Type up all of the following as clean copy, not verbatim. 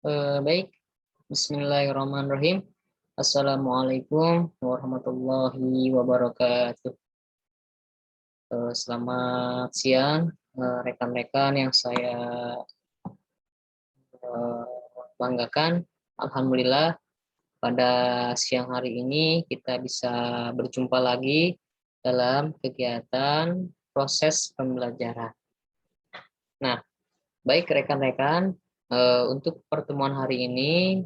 Baik, Bismillahirrahmanirrahim. Assalamualaikum warahmatullahi wabarakatuh. Selamat siang, rekan-rekan yang saya eh, banggakan. Alhamdulillah, pada siang hari ini kita bisa berjumpa lagi dalam kegiatan proses pembelajaran. Nah, baik rekan-rekan, untuk pertemuan hari ini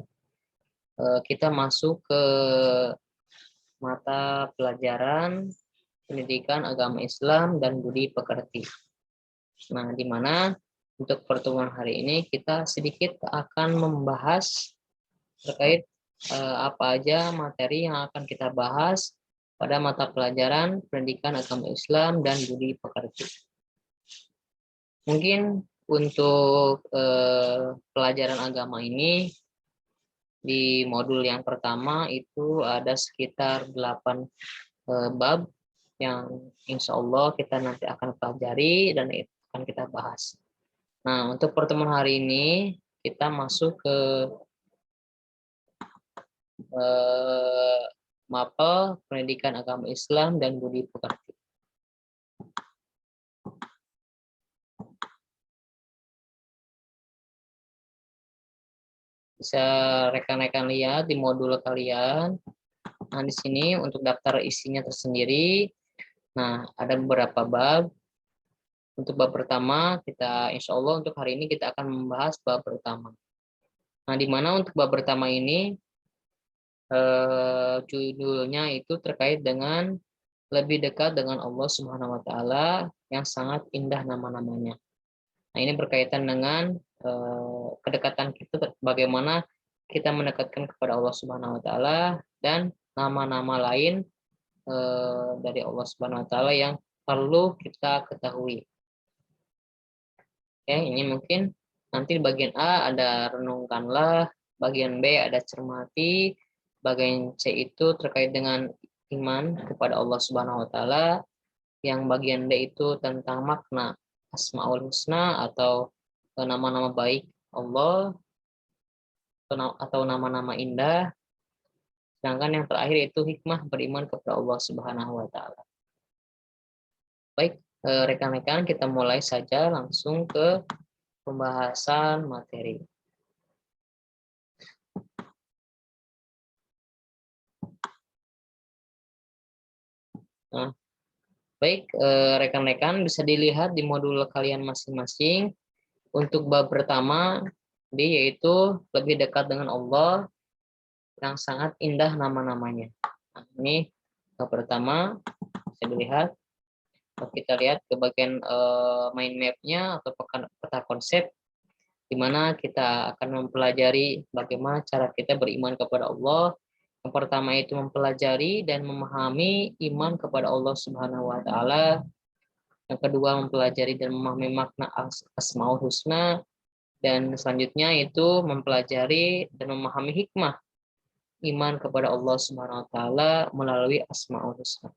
kita masuk ke mata pelajaran pendidikan agama Islam dan budi pekerti. Nah, di mana untuk pertemuan hari ini kita sedikit akan membahas terkait apa aja materi yang akan kita bahas pada mata pelajaran pendidikan agama Islam dan budi pekerti. Mungkin untuk pelajaran agama ini di modul yang pertama itu ada sekitar 8 bab yang insya Allah kita nanti akan pelajari dan akan kita bahas. Nah, untuk pertemuan hari ini kita masuk ke mapel pendidikan agama Islam dan budi pekerti. Bisa rekan-rekan lihat di modul kalian. Nah, di sini untuk daftar isinya tersendiri. Nah, ada beberapa bab. Untuk bab pertama, kita insya Allah untuk hari ini kita akan membahas bab pertama. Nah, di mana untuk bab pertama ini judulnya itu terkait dengan lebih dekat dengan Allah Subhanahu wa taala yang sangat indah nama-namanya. Nah, ini berkaitan dengan kedekatan kita, bagaimana kita mendekatkan kepada Allah Subhanahu wa taala dan nama-nama lain dari Allah Subhanahu wa taala yang perlu kita ketahui. Oke, ini mungkin nanti di bagian A ada renungkanlah, bagian B ada cermati, bagian C itu terkait dengan iman kepada Allah Subhanahu wa taala, yang bagian D itu tentang makna Asmaul Husna atau nama-nama baik Allah atau nama-nama indah. Sedangkan yang terakhir itu hikmah beriman kepada Allah Subhanahu wa taala. Baik, rekan-rekan, kita mulai saja langsung ke pembahasan materi. Nah, baik, rekan-rekan, bisa dilihat di modul kalian masing-masing. Untuk bab pertama, yaitu lebih dekat dengan Allah yang sangat indah nama-namanya. Nah, ini bab pertama, bisa dilihat. Kita lihat ke bagian mind map-nya atau peta konsep, di mana kita akan mempelajari bagaimana cara kita beriman kepada Allah. Yang pertama itu mempelajari dan memahami iman kepada Allah Subhanahu wa taala. Yang kedua mempelajari dan memahami makna Asmaul Husna, dan selanjutnya itu mempelajari dan memahami hikmah iman kepada Allah Subhanahu wa taala melalui Asmaul Husna.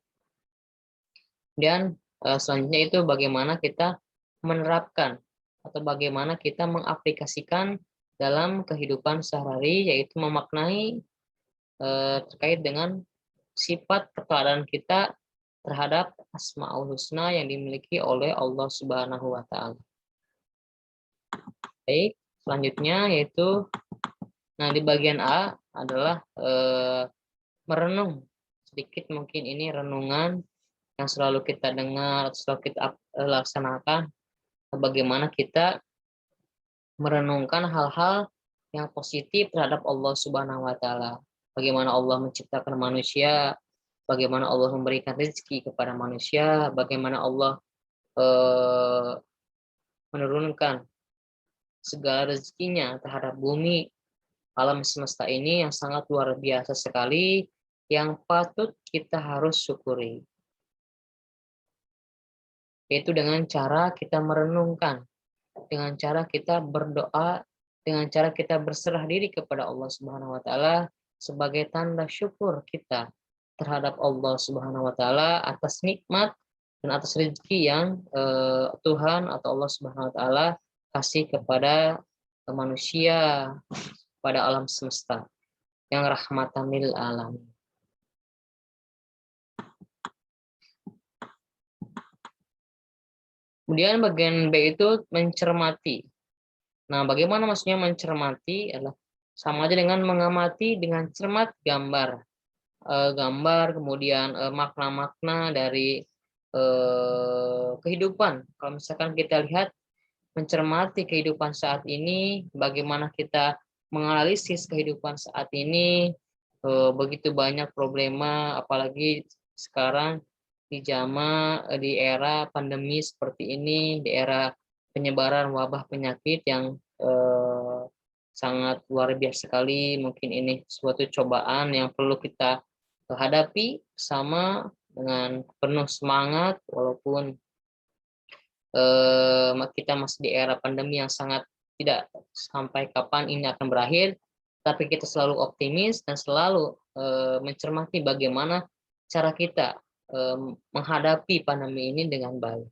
Dan selanjutnya itu bagaimana kita menerapkan atau bagaimana kita mengaplikasikan dalam kehidupan sehari-hari, yaitu memaknai terkait dengan sifat keteladanan kita terhadap Asmaul Husna yang dimiliki oleh Allah Subhanahu wa taala. Baik, selanjutnya yaitu di bagian A adalah merenung. Sedikit mungkin ini renungan yang selalu kita dengar, selalu kita laksanakan, bagaimana kita merenungkan hal-hal yang positif terhadap Allah Subhanahu wa taala. Bagaimana Allah menciptakan manusia, bagaimana Allah memberikan rezeki kepada manusia, bagaimana Allah menurunkan segala rezekinya terhadap bumi, alam semesta ini yang sangat luar biasa sekali, yang patut kita harus syukuri. Yaitu dengan cara kita merenungkan, dengan cara kita berdoa, dengan cara kita berserah diri kepada Allah Subhanahu wa taala sebagai tanda syukur kita terhadap Allah Subhanahu wa taala atas nikmat dan atas rezeki yang Tuhan atau Allah Subhanahu wa taala kasih kepada manusia pada alam semesta yang rahmatan lil alamin. Kemudian bagian B itu mencermati. Nah, bagaimana maksudnya mencermati? Adalah sama aja dengan mengamati dengan cermat gambar. Gambar, kemudian makna-makna dari kehidupan. Kalau misalkan kita lihat mencermati kehidupan saat ini, bagaimana kita menganalisis kehidupan saat ini, begitu banyak problema, apalagi sekarang di era pandemi seperti ini, di era penyebaran wabah penyakit yang sangat luar biasa sekali. Mungkin ini suatu cobaan yang perlu kita hadapi sama dengan penuh semangat, walaupun kita masih di era pandemi yang sangat tidak sampai kapan ini akan berakhir, tapi kita selalu optimis dan selalu mencermati bagaimana cara kita menghadapi pandemi ini dengan baik.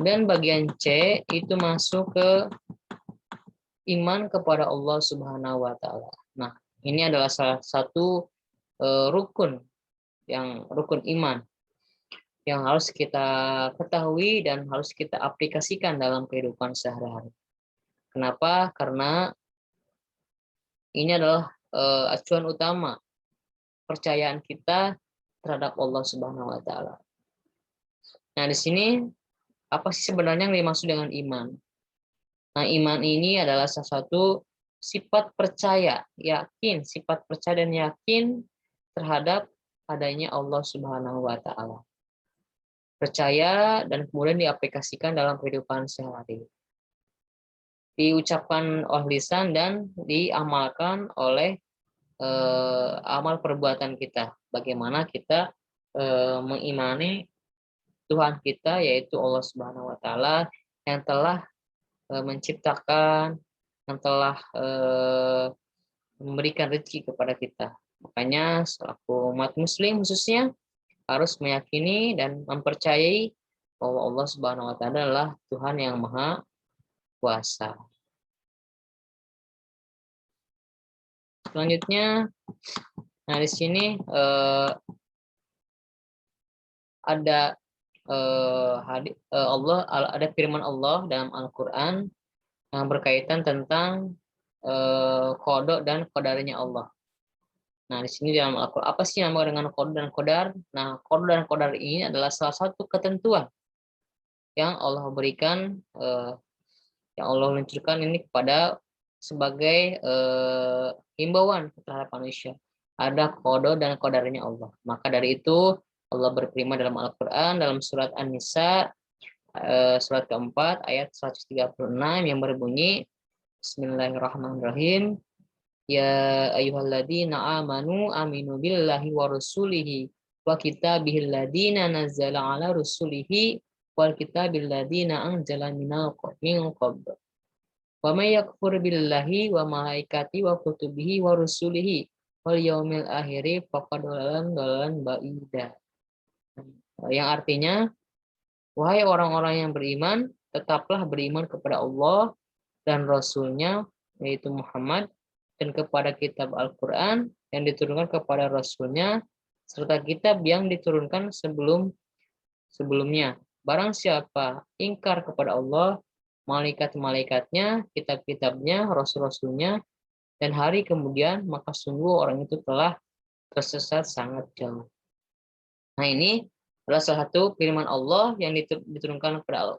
Dan bagian C itu masuk ke iman kepada Allah Subhanahu wa taala. Nah, ini adalah salah satu rukun iman yang harus kita ketahui dan harus kita aplikasikan dalam kehidupan sehari-hari. Kenapa? Karena ini adalah acuan utama percayaan kita terhadap Allah Subhanahu wa taala. Nah, di sini apa sih sebenarnya yang dimaksud dengan iman? Nah, iman ini adalah salah satu sifat percaya, sifat percaya dan yakin terhadap adanya Allah Subhanahu wa taala. Percaya dan kemudian diaplikasikan dalam kehidupan sehari-hari. Diucapkan oleh lisan dan diamalkan oleh amal perbuatan kita. Bagaimana kita mengimani Tuhan kita, yaitu Allah Subhanahu wa taala yang telah menciptakan, yang telah memberikan rezeki kepada kita. Makanya selaku umat muslim khususnya harus meyakini dan mempercayai bahwa Allah Subhanahu wa taala adalah Tuhan yang Maha Kuasa. Selanjutnya, nah di sini ada ada firman Allah dalam Al-Qur'an yang berkaitan tentang qada dan qadarnya Allah. Nah, di sini dalam Al-Qur'an apa sih yang nama dengan qada dan qadar? Nah, qada dan qadar ini adalah salah satu ketentuan yang Allah berikan, yang Allah luncurkan ini kepada sebagai himbauan terhadap manusia. Ada qada dan qadarnya Allah. Maka dari itu Allah berfirman dalam Al-Qur'an dalam surat An-Nisa surat keempat ayat 136 yang berbunyi Bismillahirrahmanirrahim. Ya ayyuhalladzina amanu aminu billahi wa rasulihi wa kitabihil ladzina nazzala ala rasulihi wal kitabil ladzina anzala min qabl. Wa may yakfur billahi wa malaikati wa kutubihi wa rusulihi wal yaumil akhiri faqad dhalalan ba'ida. Yang artinya, wahai orang-orang yang beriman, tetaplah beriman kepada Allah dan Rasul-Nya, yaitu Muhammad, dan kepada kitab Al-Quran yang diturunkan kepada Rasul-Nya, serta kitab yang diturunkan sebelumnya. Barang siapa ingkar kepada Allah, malaikat-malaikatnya, kitab-kitabnya, rasul-rasulnya, dan hari kemudian, maka sungguh orang itu telah tersesat sangat jauh. Nah, ini adalah salah satu firman Allah yang diturunkan kepada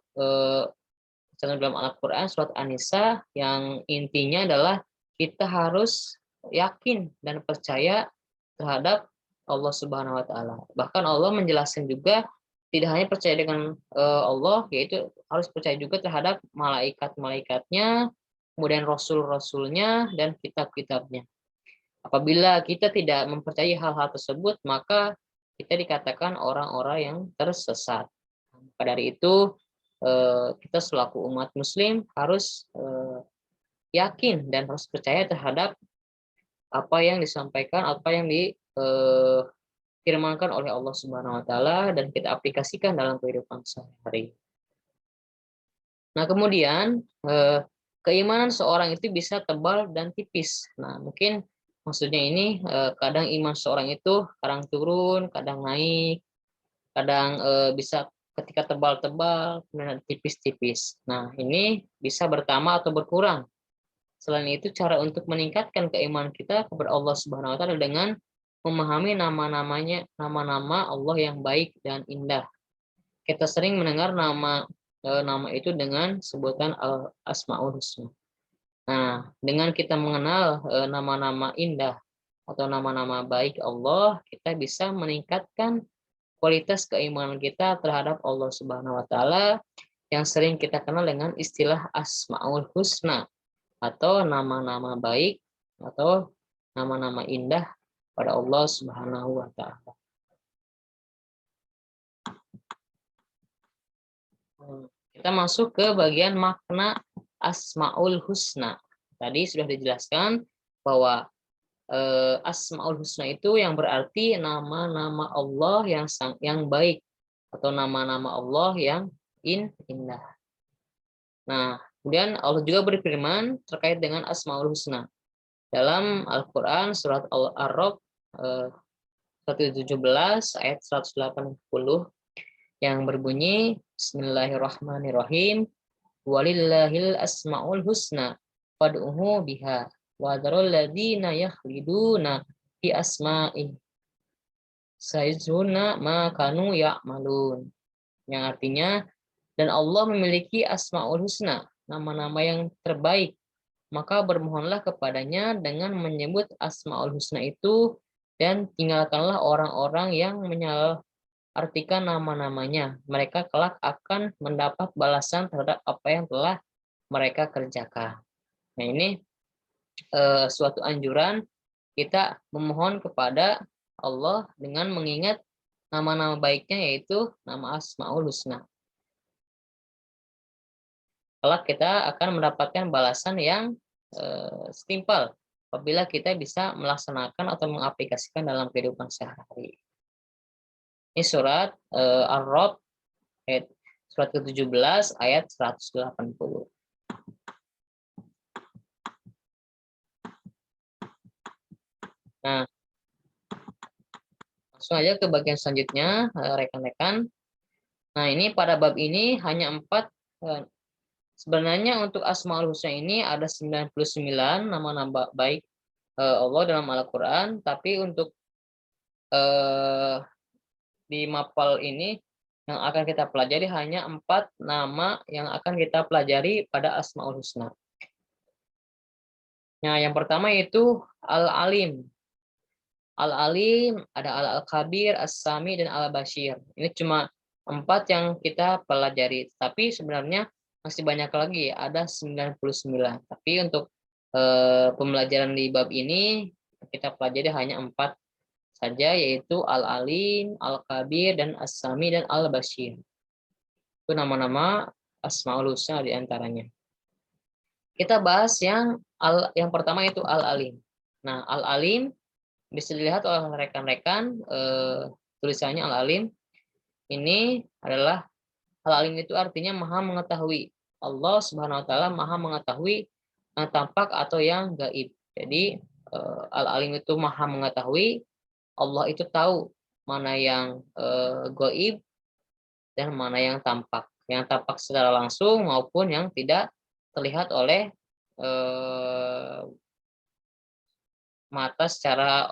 dalam Al-Quran surat An-Nisa, yang intinya adalah kita harus yakin dan percaya terhadap Allah Subhanahu wa taala. Bahkan Allah menjelaskan juga tidak hanya percaya dengan Allah, yaitu harus percaya juga terhadap malaikat-malaikatnya, kemudian rasul-rasulnya dan kitab-kitabnya. Apabila kita tidak mempercayai hal-hal tersebut, maka kita dikatakan orang-orang yang tersesat. Maka dari itu kita selaku umat muslim harus yakin dan harus percaya terhadap apa yang disampaikan, apa yang difirmankan oleh Allah Subhanahu wa taala dan kita aplikasikan dalam kehidupan sehari-hari. Nah, kemudian keimanan seorang itu bisa tebal dan tipis. Nah, mungkin maksudnya ini kadang iman seorang itu kadang turun, kadang naik, kadang bisa ketika tebal-tebal, kemudian tipis-tipis. Nah, ini bisa bertambah atau berkurang. Selain itu, cara untuk meningkatkan keimanan kita kepada Allah Subhanahu wa taala dengan memahami nama-namanya, nama-nama Allah yang baik dan indah. Kita sering mendengar nama itu dengan sebutan Asmaul Husna. Nah, dengan kita mengenal nama-nama indah atau nama-nama baik Allah, kita bisa meningkatkan kualitas keimanan kita terhadap Allah Subhanahu wa taala yang sering kita kenal dengan istilah Asmaul Husna atau nama-nama baik atau nama-nama indah pada Allah Subhanahu wa taala. Kita masuk ke bagian makna Asmaul Husna. Tadi sudah dijelaskan bahwa Asmaul Husna itu yang berarti nama-nama Allah yang baik atau nama-nama Allah yang indah. Nah, kemudian Allah juga berfirman terkait dengan Asmaul Husna dalam Al-Qur'an surat Al-A'raf 117 ayat 180 yang berbunyi Bismillahirrahmanirrahim. Walillahil asmaul husna fad'uhu biha wa dzarul ladzina yakhliduna fi asma'i sayajzuna ma kanu ya'malun. Yang artinya, dan Allah memiliki asmaul husna, nama-nama yang terbaik, maka bermohonlah kepadanya dengan menyebut asmaul husna itu dan tinggalkanlah orang-orang yang menyalahartikan nama-namanya. Mereka kelak akan mendapat balasan terhadap apa yang telah mereka kerjakan. Nah, ini suatu anjuran kita memohon kepada Allah dengan mengingat nama-nama baiknya, yaitu nama Asmaul Husna. Kelak kita akan mendapatkan balasan yang setimpal apabila kita bisa melaksanakan atau mengaplikasikan dalam kehidupan sehari-hari. Ini surat Ar-Ra'd ayat surat ke-17 ayat 180. Nah, langsung aja ke bagian selanjutnya, rekan-rekan. Nah, ini pada bab ini hanya 4. Sebenarnya untuk Asmaul Husna ini ada 99 nama-nama baik Allah dalam Al-Quran, tapi untuk di mapal ini yang akan kita pelajari hanya 4 nama yang akan kita pelajari pada Asmaul Husna. Nah, yang pertama itu Al-Alim. Al-Alim, ada Al-Kabir, As-Sami, dan Al-Bashir. Ini cuma 4 yang kita pelajari. Tapi sebenarnya masih banyak lagi, ada 99. Tapi untuk pembelajaran di bab ini, kita pelajari hanya 4 saja, yaitu Al-Alim, Al-Kabir, dan As-Sami, dan Al-Bashir. Itu nama-nama Asmaul Husna diantaranya. Kita bahas yang pertama, itu Al-Alim. Nah, Al-Alim bisa dilihat oleh rekan-rekan tulisannya Al-Alim. Ini adalah Al-Alim itu artinya maha mengetahui. Allah Subhanahu wa taala maha mengetahui yang tampak atau yang gaib. Jadi Al-Alim itu maha mengetahui, Allah itu tahu mana yang gaib dan mana yang tampak. Yang tampak secara langsung maupun yang tidak terlihat oleh mata secara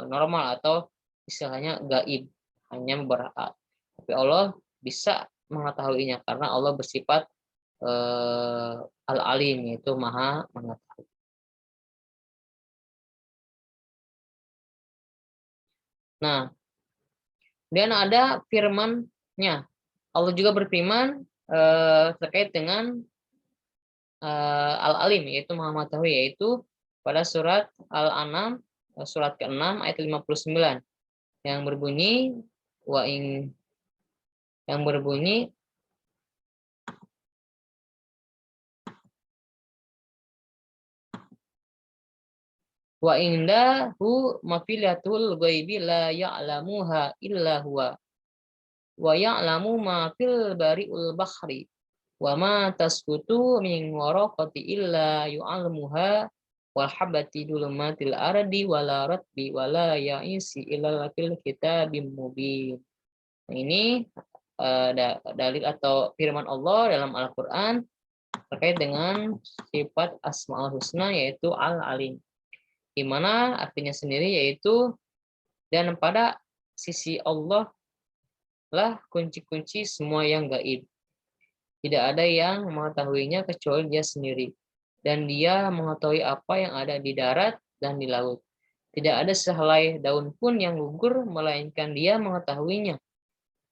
normal atau istilahnya gaib, hanya berat. Tapi Allah bisa mengetahuinya karena Allah bersifat Al-Alim, yaitu maha mengetahui. Nah, dan ada firman-Nya. Allah juga berfirman terkait dengan Al-Alim, yaitu maha mengetahui, yaitu pada surat Al-An'am surat ke-6 ayat 59 yang berbunyi yang berbunyi wa indahu mafilatul ghaibi la ya'lamuha illa huwa wa ya'lamu ma fil bari'ul bahri Wa ma tasqutu min waraqati illa yu'almuha wal habati dulumatil ardi wala ratbi wala ya'isi illa fil kitabim mubin. Nah, ini dalil atau firman Allah dalam Al-Qur'an terkait dengan sifat Asmaul Husna yaitu Al-Alim. Di mana artinya sendiri yaitu dan pada sisi Allah lah kunci-kunci semua yang gaib. Tidak ada yang mengetahuinya kecuali dia sendiri. Dan dia mengetahui apa yang ada di darat dan di laut. Tidak ada sehelai daun pun yang gugur, melainkan dia mengetahuinya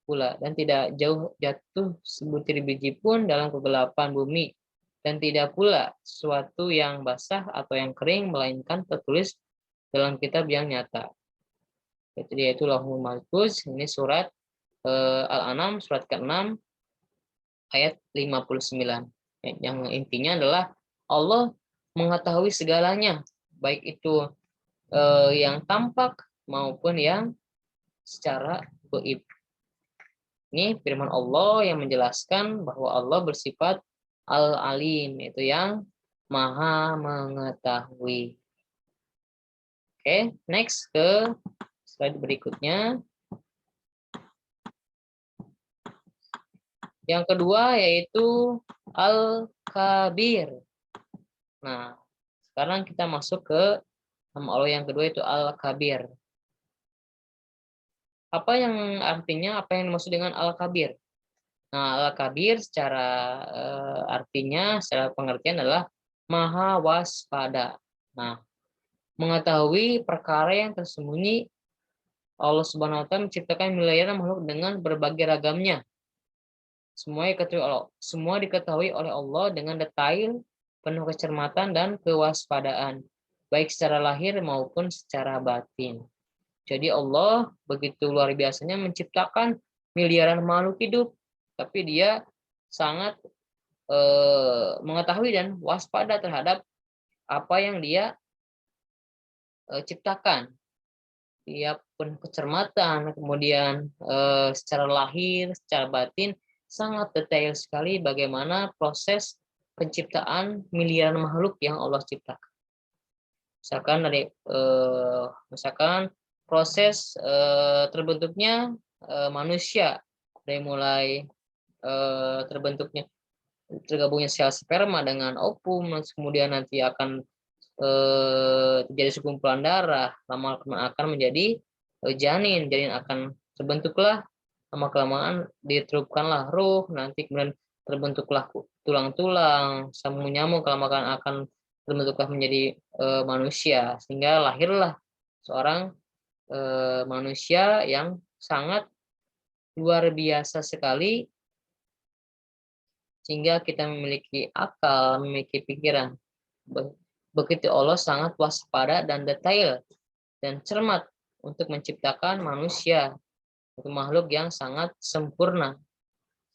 pula. Dan tidak jauh jatuh sebutir biji pun dalam kegelapan bumi. Dan tidak pula sesuatu yang basah atau yang kering, melainkan tertulis dalam kitab yang nyata. Yaitu Lauhul Mahfuz. Ini surat Al-An'am, surat ke-6, ayat 59. Yang intinya adalah Allah mengetahui segalanya, baik itu yang tampak maupun yang secara gaib. Ini firman Allah yang menjelaskan bahwa Allah bersifat Al-Alim, itu yang Maha mengetahui. Oke, next ke slide berikutnya. Yang kedua yaitu Al-Kabir. Nah, sekarang kita masuk ke nama Allah yang kedua, itu Al-Kabir. Apa yang artinya, apa yang dimaksud dengan Al-Kabir? Nah, Al-Kabir secara artinya, secara pengertian adalah maha waspada. Nah, mengetahui perkara yang tersembunyi. Allah Subhanahu wa taala menciptakan miliaran makhluk dengan berbagai ragamnya. Semua diketahui oleh Allah dengan detail, penuh kecermatan dan kewaspadaan, baik secara lahir maupun secara batin. Jadi Allah begitu luar biasanya menciptakan miliaran makhluk hidup, tapi dia sangat mengetahui dan waspada terhadap apa yang dia ciptakan. Dia penuh kecermatan, kemudian secara lahir, secara batin, sangat detail sekali bagaimana proses penciptaan miliaran makhluk yang Allah ciptakan. Misalkan proses terbentuknya manusia, dari mulai tergabungnya sel sperma dengan ovum, kemudian nanti akan terjadi sekumpulan darah, lama-lama akan menjadi janin akan terbentuklah, lama-kelamaan diterupkanlah ruh, nanti kemudian terbentuklah tulang-tulang, sambung nyamuk, lama-kelamaan akan terbentuklah menjadi manusia, sehingga lahirlah seorang manusia yang sangat luar biasa sekali, sehingga kita memiliki akal, memiliki pikiran. Begitu Allah sangat waspada dan detail dan cermat untuk menciptakan manusia, itu makhluk yang sangat sempurna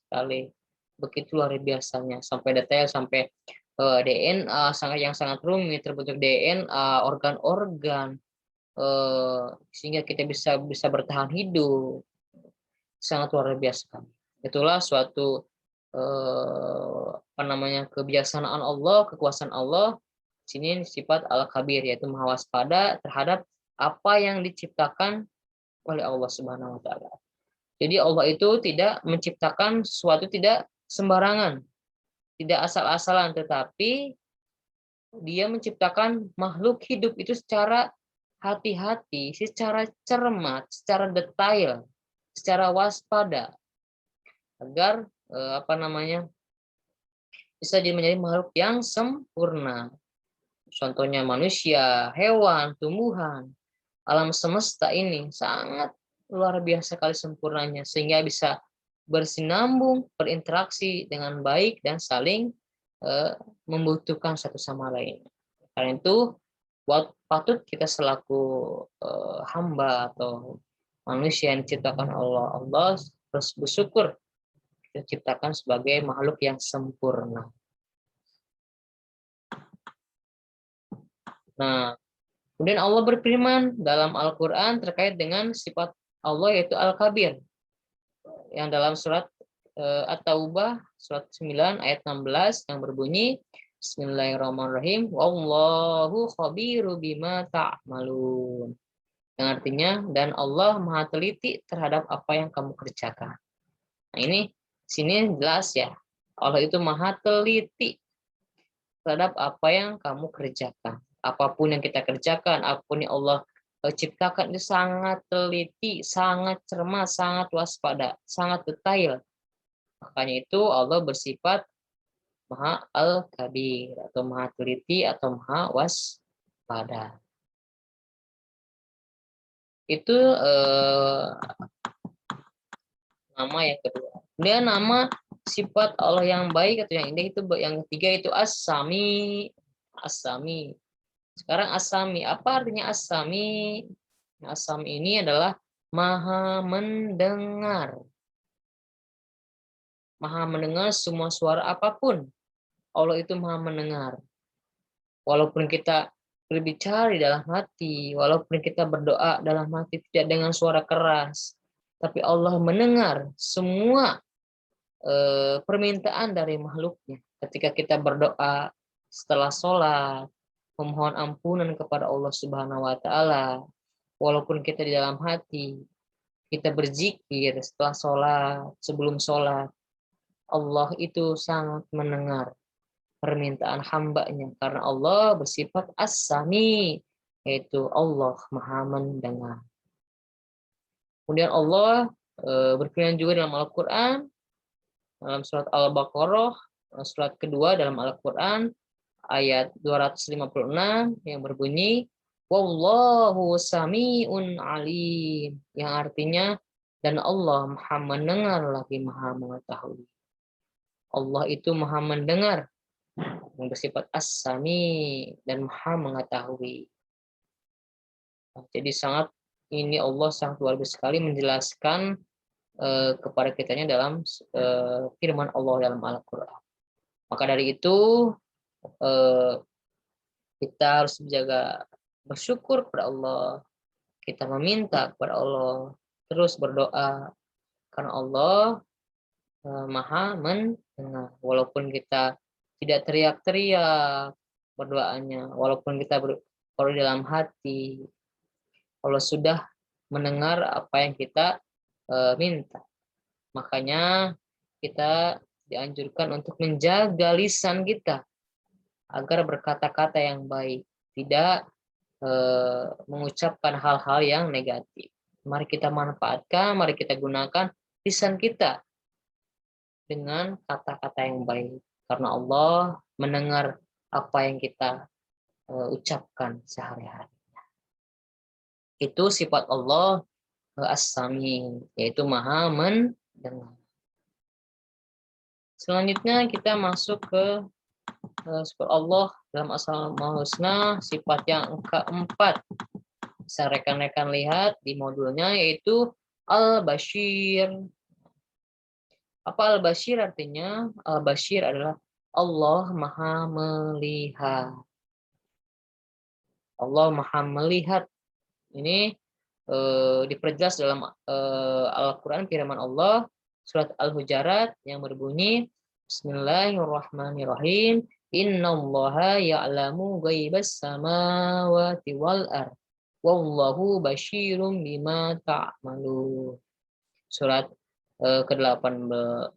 sekali. Begitu luar biasanya, sampai detail, sampai DNA sangat rumit, terbentuk DNA, organ-organ, sehingga kita bisa bertahan hidup, sangat luar biasa. Itulah suatu kebijaksanaan Allah, kekuasaan Allah. Sini sifat Al-Kabir, yaitu maha waspada terhadap apa yang diciptakan oleh Allah Subhanahu wa taala. Jadi Allah itu tidak menciptakan sesuatu tidak sembarangan, tidak asal-asalan, tetapi dia menciptakan makhluk hidup itu secara hati-hati, secara cermat, secara detail, secara waspada, agar bisa menjadi makhluk yang sempurna. Contohnya manusia, hewan, tumbuhan, alam semesta ini sangat luar biasa kali sempurnanya, sehingga bisa bersinambung, berinteraksi dengan baik, dan saling membutuhkan satu sama lain. Karena itu, patut kita selaku hamba atau manusia yang diciptakan Allah harus bersyukur diciptakan sebagai makhluk yang sempurna. Nah, kemudian Allah berfirman dalam Al-Quran terkait dengan sifat Allah, yaitu Al-Kabir, yang dalam surat At-Taubah surat 9 ayat 16 yang berbunyi Bismillahirrahmanirrahim. Wallahu khabiru bima ta'malun. Yang artinya, dan Allah maha teliti terhadap apa yang kamu kerjakan. Nah, ini sini jelas ya. Allah itu maha teliti terhadap apa yang kamu kerjakan. Apapun yang kita kerjakan, apapun yang Allah ciptakan itu sangat teliti, sangat cermat, sangat waspada, sangat detail. Makanya itu Allah bersifat Maha Al-Kabir atau Maha Teliti atau Maha Waspada. Itu nama yang kedua. Kemudian nama sifat Allah yang baik atau yang indah itu yang ketiga itu As-Sami. As-Sami. Sekarang As-Sami, apa artinya As-Sami? As-Sami ini adalah Maha mendengar. Maha mendengar semua suara apapun. Allah itu Maha mendengar. Walaupun kita berbicara di dalam hati, walaupun kita berdoa dalam hati tidak dengan suara keras, tapi Allah mendengar semua permintaan dari makhluknya. Ketika kita berdoa setelah sholat, memohon ampunan kepada Allah Subhanahu wa Ta'ala, walaupun kita di dalam hati, kita berzikir setelah sholat, sebelum sholat, Allah itu sangat mendengar permintaan hambanya karena Allah bersifat as-sami, yaitu Allah maha mendengar. Kemudian Allah berfirman juga dalam Al-Quran, dalam surat Al-Baqarah, surat kedua dalam Al-Quran, ayat 256 yang berbunyi, Wallahu sami'un alim, yang artinya, dan Allah maha mendengar lagi maha mengetahui. Allah itu maha mendengar, yang bersifat as-sami dan maha mengetahui. Jadi ini Allah sangat luar biasa sekali menjelaskan kepada kitanya dalam firman Allah dalam Al-Quran. Maka dari itu kita harus menjaga bersyukur kepada Allah, kita meminta kepada Allah, terus berdoa karena Allah maha mendengar. Walaupun kita tidak teriak-teriak berdoanya, walaupun kita kalau dalam hati, Allah sudah mendengar apa yang kita minta. Makanya kita dianjurkan untuk menjaga lisan kita agar berkata-kata yang baik, tidak mengucapkan hal-hal yang negatif. Mari kita manfaatkan, mari kita gunakan lisan kita dengan kata-kata yang baik. Karena Allah mendengar apa yang kita ucapkan sehari-hari. Itu sifat Allah as-sami, yaitu maha mendengar. Selanjutnya kita masuk ke sifat Allah dalam Asmaul Husna, sifat yang keempat. Bisa rekan-rekan lihat di modulnya, yaitu Al-Bashir. Apa Al-Bashir artinya? Al-Bashir adalah Allah maha melihat. Allah maha melihat. Ini diperjelas dalam Al-Quran, firman Allah surat Al-Hujarat yang berbunyi Bismillahirrahmanirrahim. Innallaha ya'lamu ghaibas samawati wal ard. Wallahu basyirum bima ta'malun. Surat ke-18,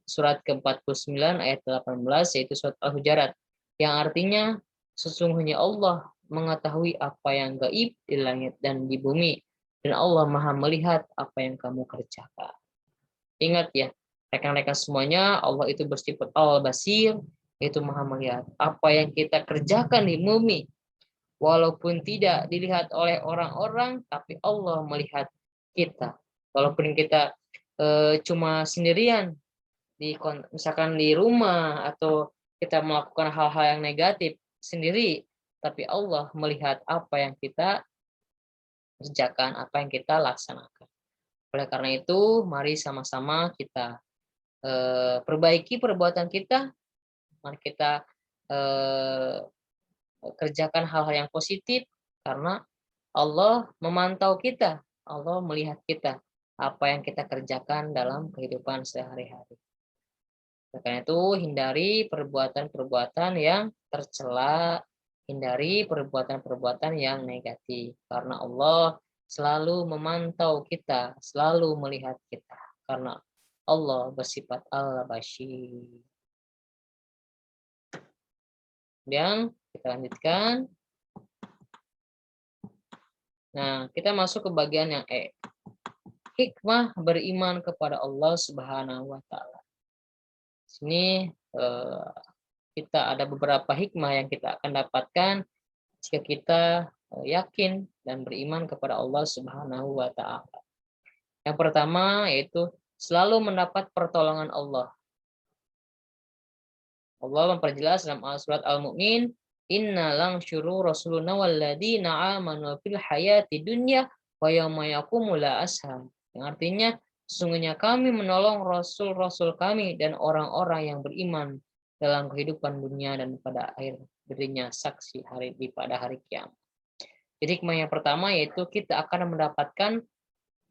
surat ke-49 ayat 18, yaitu surat Al-Hujarat, yang artinya sesungguhnya Allah mengetahui apa yang gaib di langit dan di bumi, dan Allah maha melihat apa yang kamu kerjakan. Ingat ya, rekan-rekan semuanya, Allah itu bersifat Al-Basir, yaitu maha melihat apa yang kita kerjakan di bumi. Walaupun tidak dilihat oleh orang-orang, tapi Allah melihat kita. Walaupun kita cuma sendirian, misalkan di rumah, atau kita melakukan hal-hal yang negatif sendiri, tapi Allah melihat apa yang kita kerjakan, apa yang kita laksanakan. Oleh karena itu, mari sama-sama kita perbaiki perbuatan kita, mari kita kerjakan hal-hal yang positif, karena Allah memantau kita, Allah melihat kita, apa yang kita kerjakan dalam kehidupan sehari-hari. Karena itu hindari perbuatan-perbuatan yang tercela, hindari perbuatan-perbuatan yang negatif. Karena Allah selalu memantau kita, selalu melihat kita. Karena Allah bersifat Al-Bashir. Kemudian kita lanjutkan. Nah, kita masuk ke bagian yang E. Hikmah beriman kepada Allah Subhanahu wa taala. Sini kita ada beberapa hikmah yang kita akan dapatkan jika kita yakin dan beriman kepada Allah Subhanahu wa taala. Yang pertama yaitu selalu mendapat pertolongan Allah. Allah memperjelas dalam surat Al-Mu'min, "Inna langsyuru rasuluna walladzina amanu fil hayati dunya wa yauma yaqumul ashab." Yang artinya sesungguhnya kami menolong rasul-rasul kami dan orang-orang yang beriman dalam kehidupan dunia dan pada akhir berdirinya saksi pada hari kiamat. Jadi hikmah yang pertama yaitu kita akan mendapatkan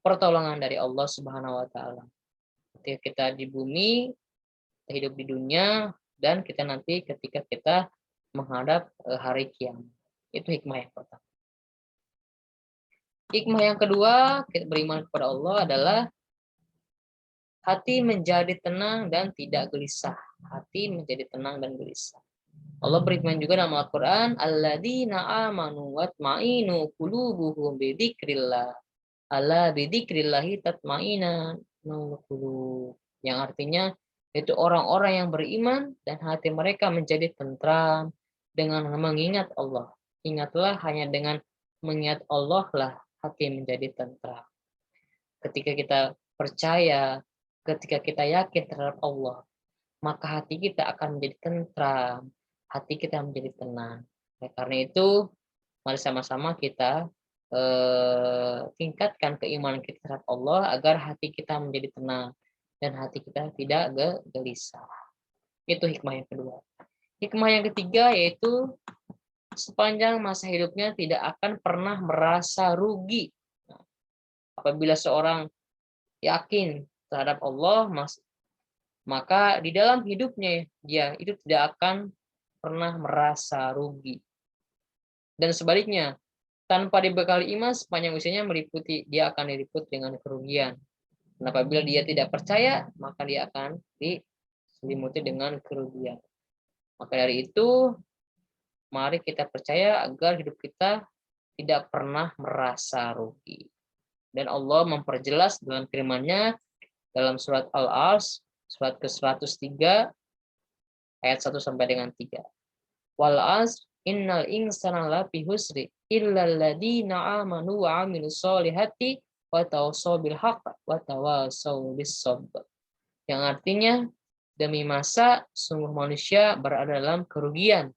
pertolongan dari Allah Subhanahu wa taala. Ketika kita di bumi, hidup di dunia, dan kita nanti ketika kita menghadap hari kiamat. Itu hikmah yang pertama. Hikmah yang kedua, kita beriman kepada Allah adalah hati menjadi tenang dan tidak gelisah. Hati menjadi tenang dan gelisah. Allah berfirman juga dalam Al-Quran, "Alladzina amanu watma'inu qulubuhum bidzikrillah. Ala bidzikrillahi tatma'innul qulub." Yang artinya itu orang-orang yang beriman dan hati mereka menjadi tentram dengan mengingat Allah. Ingatlah, hanya dengan mengingat Allah lah hati menjadi tentram. Ketika kita percaya, ketika kita yakin terhadap Allah, maka hati kita akan menjadi tentram, hati kita menjadi tenang. Karena itu, mari sama-sama kita tingkatkan keimanan kita terhadap Allah agar hati kita menjadi tenang dan hati kita tidak gelisah. Itu hikmah yang kedua. Hikmah yang ketiga yaitu sepanjang masa hidupnya tidak akan pernah merasa rugi. Apabila seorang yakin terhadap Allah, maka di dalam hidupnya dia itu tidak akan pernah merasa rugi. Dan sebaliknya, tanpa dibekali iman sepanjang usianya dia akan diliput dengan kerugian. Dan apabila dia tidak percaya, maka dia akan diselimuti dengan kerugian. Maka dari itu, mari kita percaya agar hidup kita tidak pernah merasa rugi. Dan Allah memperjelas dalam firman-Nya dalam surat Al-Asr, surat ke-103, ayat 1 sampai dengan 3. Wal asr innal insana lafi husri illal ladzina amanu wa amilus solihati wa tawassaw bil haqq wa tawassaw bis sabr. Yang artinya, demi masa sungguh manusia berada dalam kerugian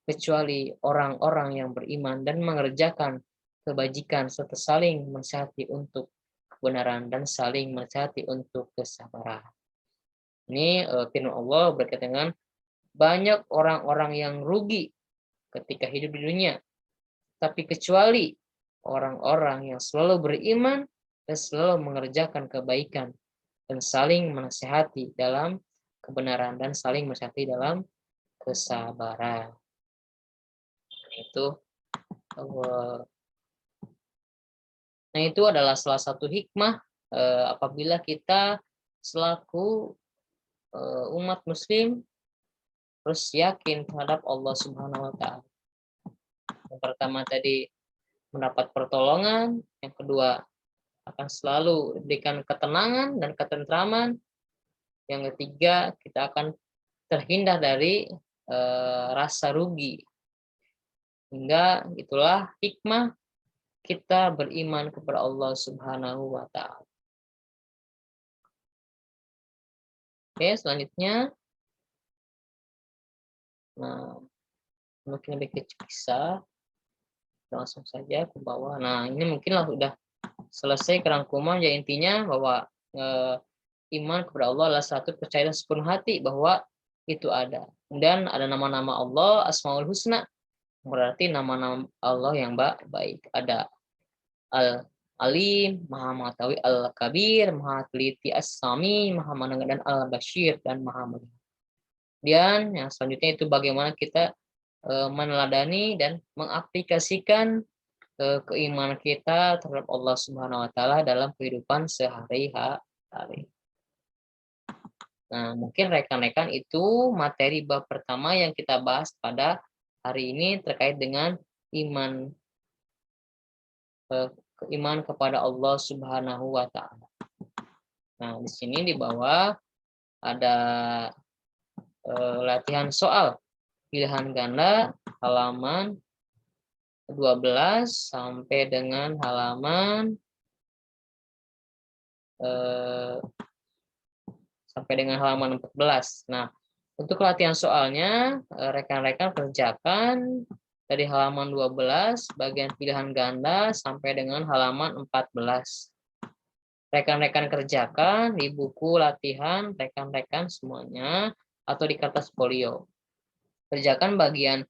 kecuali orang-orang yang beriman dan mengerjakan kebajikan serta saling menasihati untuk kebenaran dan saling menasihati untuk kesabaran. Ini firman Allah berkaitan dengan banyak orang-orang yang rugi ketika hidup di dunia, tapi kecuali orang-orang yang selalu beriman dan selalu mengerjakan kebaikan dan saling menasihati dalam kebenaran dan saling menasihati dalam kesabaran. Itu nah itu adalah salah satu hikmah apabila kita selaku umat muslim terus yakin terhadap Allah Subhanahu wa taala. Yang pertama tadi mendapat pertolongan, yang kedua akan selalu diberikan ketenangan dan ketentraman, yang ketiga kita akan terhindar dari rasa rugi. Hingga itulah hikmah kita beriman kepada Allah Subhanahu wa taala. Oke, selanjutnya mungkin lebih kecil bisa langsung saja ke bawah. Nah, ini mungkinlah udah selesai kerangkuman. Ya, intinya bahwa iman kepada Allah adalah satu percaya sepenuh hati bahwa itu ada. Dan ada nama-nama Allah, Asmaul Husna, berarti nama-nama Allah yang baik. Ada Alim, Maha Mengetahui, Al-Kabir, Maha Teliti, As-Sami, Maha Mendengar, dan Al-Bashir, dan Maha Melihat. Dan yang selanjutnya itu bagaimana kita meneladani dan mengaplikasikan keimanan kita terhadap Allah Subhanahu wa taala dalam kehidupan sehari-hari. Nah, mungkin rekan-rekan itu materi bab pertama yang kita bahas pada hari ini terkait dengan iman iman kepada Allah Subhanahu wa taala. Nah, di sini di bawah ada latihan soal pilihan ganda halaman 12 sampai dengan halaman sampai dengan halaman 14. Nah, untuk latihan soalnya rekan-rekan kerjakan dari halaman 12 bagian pilihan ganda sampai dengan halaman 14. Rekan-rekan kerjakan di buku latihan rekan-rekan semuanya atau di kertas folio. Kerjakan bagian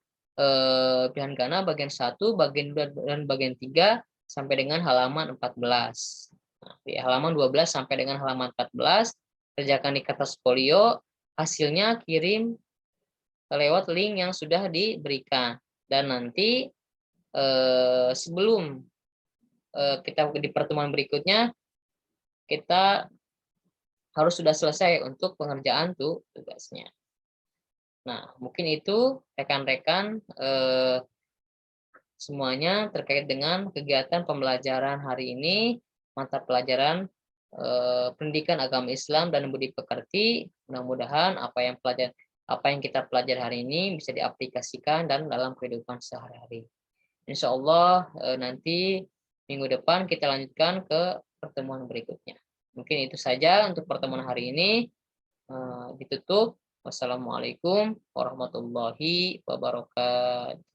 pilihan ganda bagian 1, bagian 2 dan bagian 3 sampai dengan halaman 14. Nah, di halaman 12 sampai dengan halaman 14 kerjakan di kertas folio, hasilnya kirim lewat link yang sudah diberikan. Dan nanti sebelum kita di pertemuan berikutnya kita harus sudah selesai untuk pengerjaan tugasnya. Nah, mungkin itu rekan-rekan semuanya terkait dengan kegiatan pembelajaran hari ini, mata pelajaran pendidikan agama Islam dan budi pekerti. Mudah-mudahan apa yang kita pelajari hari ini bisa diaplikasikan dan dalam kehidupan sehari-hari. Insya Allah nanti minggu depan kita lanjutkan ke pertemuan berikutnya. Mungkin itu saja untuk pertemuan hari ini. Ditutup. Wassalamualaikum warahmatullahi wabarakatuh.